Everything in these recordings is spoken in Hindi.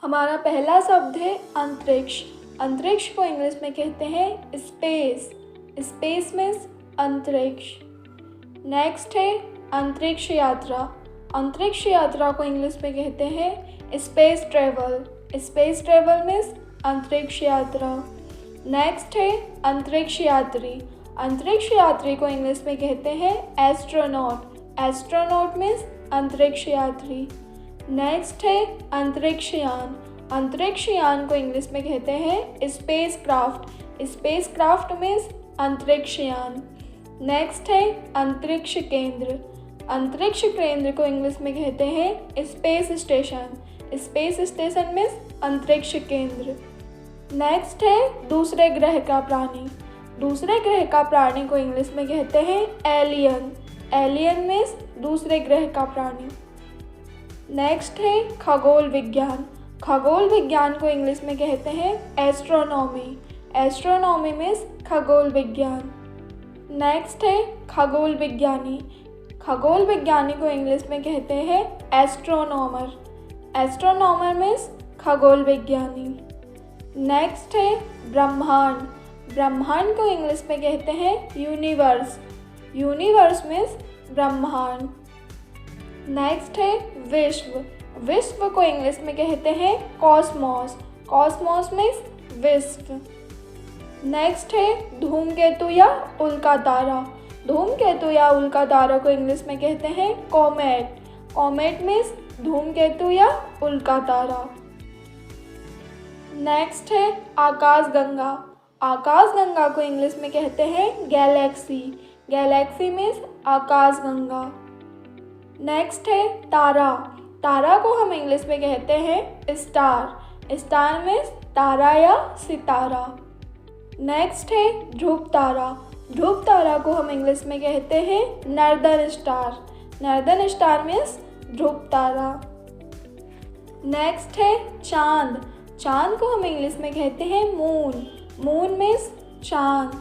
हमारा पहला शब्द है अंतरिक्ष। अंतरिक्ष को इंग्लिश में कहते हैं स्पेस। स्पेस मीन्स अंतरिक्ष। नेक्स्ट है अंतरिक्ष यात्रा। अंतरिक्ष यात्रा को इंग्लिश में कहते हैं space travel. Space travel means अंतरिक्ष यात्रा। नेक्स्ट है अंतरिक्ष यात्री। अंतरिक्ष यात्री को इंग्लिश में कहते हैं एस्ट्रोनॉट। एस्ट्रोनॉट मीन्स अंतरिक्ष यात्री। नेक्स्ट है अंतरिक्ष यान। अंतरिक्ष यान को इंग्लिश में कहते हैं space craft. Space craft means अंतरिक्ष यान। नेक्स्ट है अंतरिक्ष केंद्र। अंतरिक्ष केंद्र को इंग्लिश में कहते हैं space station. Space station means अंतरिक्ष केंद्र। नेक्स्ट है दूसरे ग्रह का प्राणी। दूसरे ग्रह का प्राणी को इंग्लिश में कहते हैं एलियन। एलियन मीन्स दूसरे ग्रह का प्राणी। नेक्स्ट है खगोल विज्ञान। खगोल विज्ञान को इंग्लिश में कहते हैं एस्ट्रोनॉमी। एस्ट्रोनॉमी मीन्स खगोल विज्ञान। नेक्स्ट है खगोल विज्ञानी। खगोल विज्ञानी को इंग्लिश में कहते हैं एस्ट्रोनॉमर। एस्ट्रोनॉमर मीन्स खगोल विज्ञानी। नेक्स्ट है ब्रह्मांड। ब्रह्मांड को इंग्लिश में कहते हैं यूनिवर्स। यूनिवर्स मीन्स ब्रह्मांड। नेक्स्ट है विश्व। विश्व को इंग्लिश में कहते हैं कॉस्मोस। कॉस्मोस मीन्स विश्व। नेक्स्ट है धूमकेतु या उल्का तारा। धूमकेतु या उल्का तारा को इंग्लिश में कहते हैं कॉमेट। कॉमेट मीन्स धूमकेतु या उल्का तारा। नेक्स्ट है आकाशगंगा। आकाशगंगा को इंग्लिश में कहते हैं गैलेक्सी। गैलेक्सी मीन्स आकाशगंगा। नेक्स्ट है तारा। तारा को हम इंग्लिश में कहते हैं स्टार। स्टार मीन्स तारा या सितारा। नेक्स्ट है ध्रुव तारा। ध्रुव तारा को हम इंग्लिश में कहते हैं northern star. Northern star means ध्रुव तारा। नेक्स्ट है चांद। चांद को हम इंग्लिश में कहते हैं मून। मून मीन्स चांद।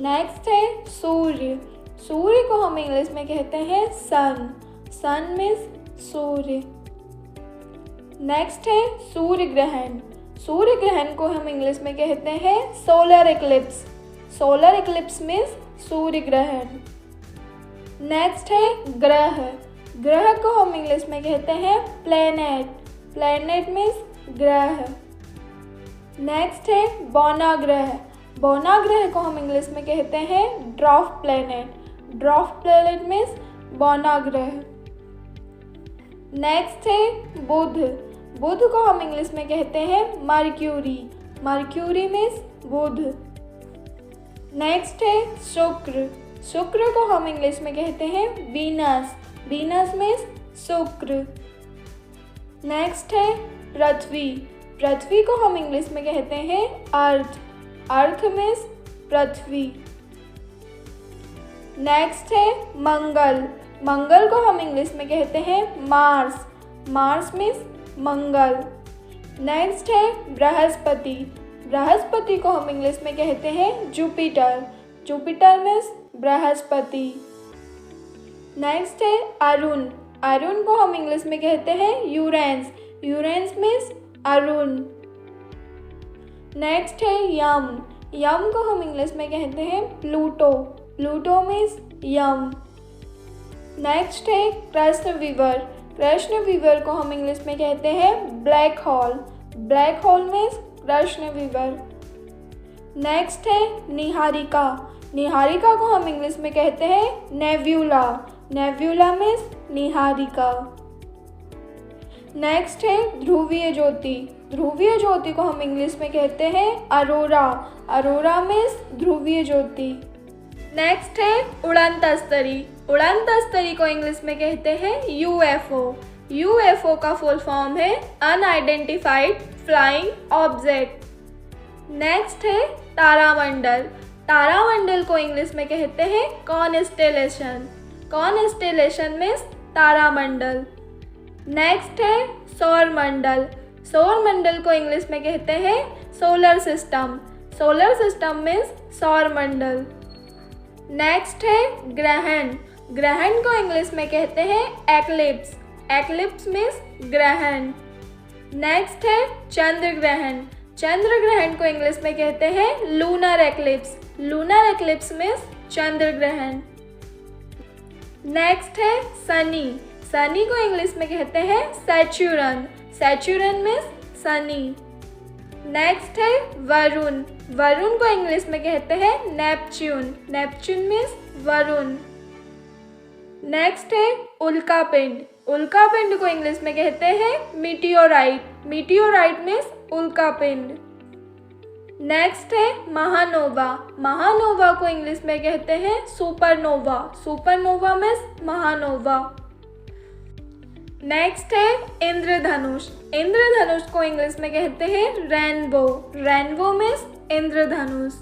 नेक्स्ट है सूर्य। सूर्य को हम इंग्लिश में कहते हैं सन। सन मीन्स सूर्य। नेक्स्ट है सूर्य ग्रहण। सूर्य ग्रहण को हम इंग्लिश में कहते हैं solar eclipse. Solar eclipse means सूर्य ग्रहण। नेक्स्ट है ग्रह। ग्रह को हम इंग्लिश में कहते हैं प्लेनेट। प्लेनेट मीन्स ग्रह। नेक्स्ट है बौनाग्रह। बौनाग्रह को हम इंग्लिश में कहते हैं dwarf planet. Dwarf planet means बौनाग्रह। नेक्स्ट है बुध। बुध को हम इंग्लिश में कहते हैं मर्क्यूरी। मर्क्यूरी मीन्स बुध। नेक्स्ट है शुक्र। शुक्र को हम इंग्लिश में कहते हैं वीनस। वीनस मीन्स शुक्र। नेक्स्ट है पृथ्वी। पृथ्वी को हम इंग्लिश में कहते हैं अर्थ। अर्थ मीन्स पृथ्वी। नेक्स्ट है मंगल। मंगल को हम इंग्लिश में कहते हैं मार्स। मार्स मीन्स मंगल। नेक्स्ट है बृहस्पति। बृहस्पति को हम इंग्लिश में कहते हैं Jupiter. Jupiter means Brihaspati. Next है अरुण। अरुण को हम इंग्लिश में कहते हैं urens. Urens means Arun. Next है यम। यम को हम इंग्लिश में कहते हैं प्लूटो। प्लूटो मीन्स यम। नेक्स्ट है कृष्ण विवर। कृष्ण विवर को हम इंग्लिश में कहते हैं black hole. Black hole means कृष्ण विवर। नेक्स्ट है निहारिका। निहारिका को हम इंग्लिश में कहते हैं nebula. Nebula means Niharika. Next है ध्रुवीय ज्योति। ध्रुवीय ज्योति को हम इंग्लिश में कहते हैं अरोरा। अरोरा मीन्स ध्रुवीय ज्योति। नेक्स्ट है उड़न तस्तरी। उड़न तस्तरी को इंग्लिश में कहते हैं यूएफओ। यूएफओ का फुल फॉर्म है अनआइडेंटिफाइड फ्लाइंग ऑब्जेक्ट। नेक्स्ट है तारामंडल। तारामंडल को इंग्लिश में कहते हैं कॉन्स्टेलेशन। कॉन्स्टेलेशन मीन्स तारामंडल। नेक्स्ट है सौरमंडल। सौरमंडल को इंग्लिश में कहते हैं solar system. Solar system means सौरमंडल। नेक्स्ट है ग्रहण। ग्रहण को इंग्लिश में कहते हैं एक्लिप्स। एक्लिप्स मीन्स ग्रहण। नेक्स्ट है चंद्र ग्रहण। चंद्र ग्रहण को इंग्लिश में कहते हैं lunar eclipse. Lunar eclipse means चंद्र ग्रहण। नेक्स्ट है सनी। सनी को इंग्लिश में कहते हैं saturn. Saturn means Shani. Next है वरुण। वरुण को इंग्लिश में कहते हैं Neptune. Neptune means Varun. Next है उल्कापिंड। उल्कापिंड को इंग्लिश में कहते हैं मीटियोराइट। मीटियोराइट मीन्स उल्कापिंड। नेक्स्ट है महानोवा। महानोवा को इंग्लिश में कहते हैं सुपरनोवा। सुपरनोवा मीन्स महानोवा। नेक्स्ट है इंद्रधनुष। इंद्रधनुष को इंग्लिश में कहते हैं रेनबो। रेनबो मीन्स इंद्रधनुष।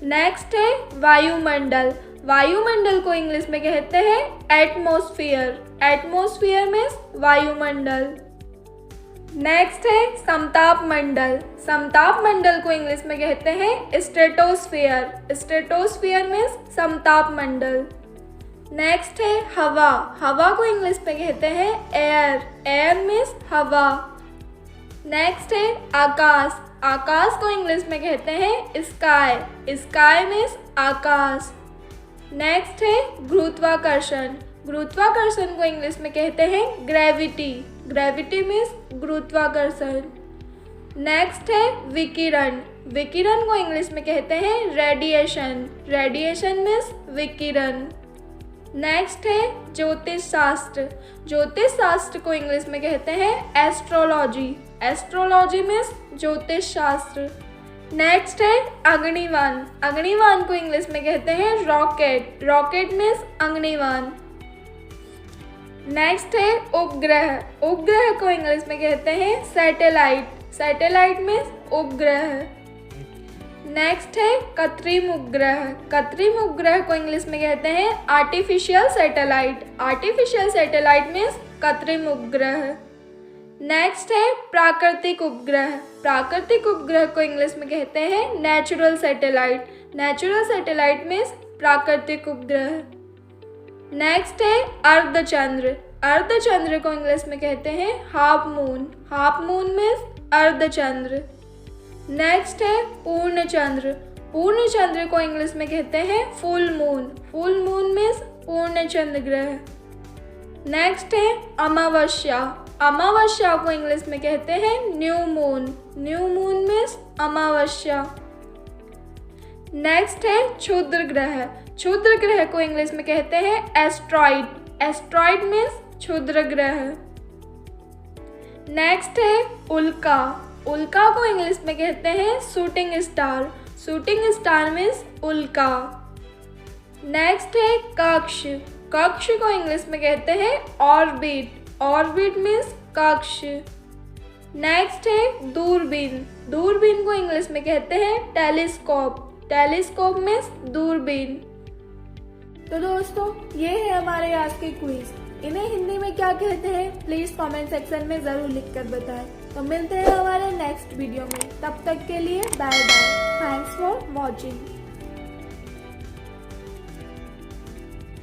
नेक्स्ट है वायुमंडल। वायुमंडल को इंग्लिश में कहते हैं एटमॉस्फेयर। एटमॉस्फेयर मीन्स वायुमंडल। नेक्स्ट है समताप मंडल। समताप मंडल को इंग्लिश में कहते हैं स्ट्रेटोस्फेयर। स्ट्रेटोस्फेयर मीन्स समताप मंडल। नेक्स्ट है हवा। हवा को इंग्लिश में कहते हैं एयर। एयर मीन्स हवा। नेक्स्ट है आकाश। आकाश को इंग्लिश में कहते हैं स्काई। स्काई मीन्स आकाश। नेक्स्ट है गुरुत्वाकर्षण। गुरुत्वाकर्षण को इंग्लिश में कहते हैं ग्रेविटी। ग्रेविटी मीन्स गुरुत्वाकर्षण। नेक्स्ट है विकिरण। विकिरण को इंग्लिश में कहते हैं रेडिएशन। रेडिएशन मीन्स विकिरण। नेक्स्ट है ज्योतिष शास्त्र। ज्योतिष शास्त्र को इंग्लिश में कहते हैं एस्ट्रोलॉजी। एस्ट्रोलॉजी मीन्स ज्योतिष शास्त्र। नेक्स्ट है अग्निवान। अग्निवान को इंग्लिश में कहते हैं रॉकेट। रॉकेट मीन्स अग्निवान। नेक्स्ट है उपग्रह। उपग्रह को इंग्लिश में कहते हैं सैटेलाइट। सैटेलाइट मीन्स उपग्रह। नेक्स्ट है कृत्रिम उपग्रह। कृत्रिम उपग्रह को इंग्लिश में कहते हैं artificial satellite. Artificial satellite means कृत्रिम उपग्रह। नेक्स्ट है प्राकृतिक उपग्रह। प्राकृतिक उपग्रह को इंग्लिश में कहते हैं natural satellite. Natural satellite means प्राकृतिक उपग्रह। नेक्स्ट है अर्धचंद्र। अर्धचंद्र को इंग्लिश में कहते हैं half moon. Half moon means अर्धचंद्र। नेक्स्ट है पूर्ण चंद्र। पूर्ण चंद्र को इंग्लिश में कहते हैं full moon. Full moon means पूर्ण चंद्र ग्रह। नेक्स्ट है अमावस्या। अमावस्या को इंग्लिश में कहते हैं new moon. New moon means अमावस्या। नेक्स्ट है क्षुद्र ग्रह। क्षुद्र ग्रह को इंग्लिश में कहते हैं एस्ट्रॉइड। एस्ट्रॉइड मीन्स क्षुद्र ग्रह। नेक्स्ट है उल्का। उल्का को इंग्लिश में कहते हैं shooting star. Shooting star means उल्का। नेक्स्ट है कक्ष। कक्ष को इंग्लिश में कहते हैं ऑर्बिट। ऑर्बिट मीन्स कक्ष। नेक्स्ट है दूरबीन। दूरबीन को इंग्लिश में कहते हैं टेलीस्कोप। टेलीस्कोप मीन्स दूरबीन। तो दोस्तों ये है हमारे आज के क्विज। इन्हें हिंदी में क्या कहते हैं प्लीज कमेंट सेक्शन में जरूर लिखकर बताएं। तो मिलते हैं हमारे नेक्स्ट वीडियो में, तब तक के लिए bye bye. Thanks for watching.